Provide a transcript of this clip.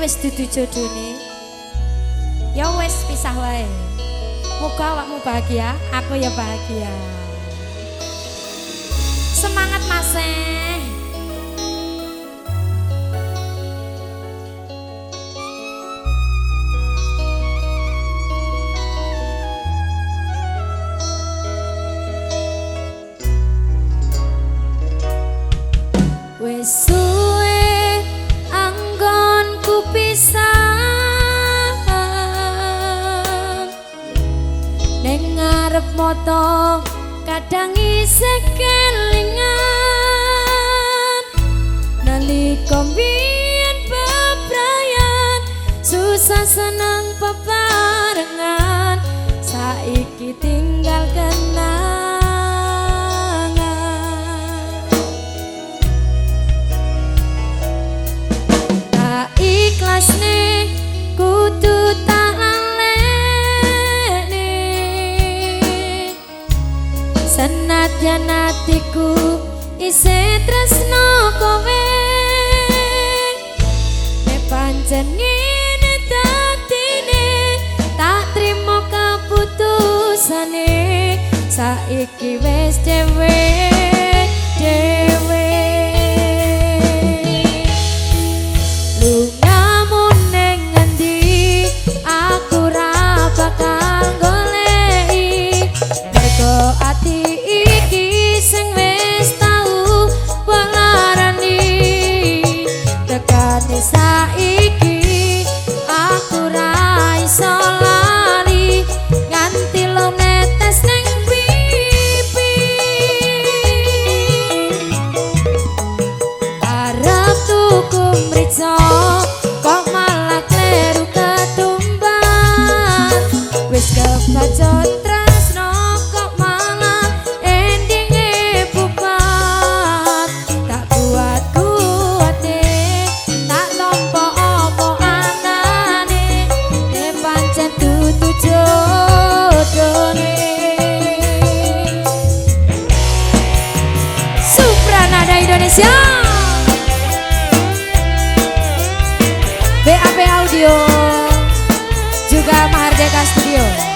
wis dudu jodone. Ya wis pisah wae. Muga awakmu bahagia, aku ya bahagia. Semangat Mas. Wis suwe anggonku pisah ning ngarep mata kadang isih kelingan nalika biyen bebrayan susah seneng bebarengan saiki tinggal kenangan. Ikhlas nih kudu tak aleni senadyan atiku isih tresno kowe nek pancen ngene dadine tak trimo keputusane saiki wis dhewe dhewe. Saiki aku ra iso lali nganti lo netes ning pipi arep tuku mrica kok malah kleru ketumban wis kebacot tresno kok malah endinge bubar tak buat Indonesia BAP Audio juga Mahardika Studio.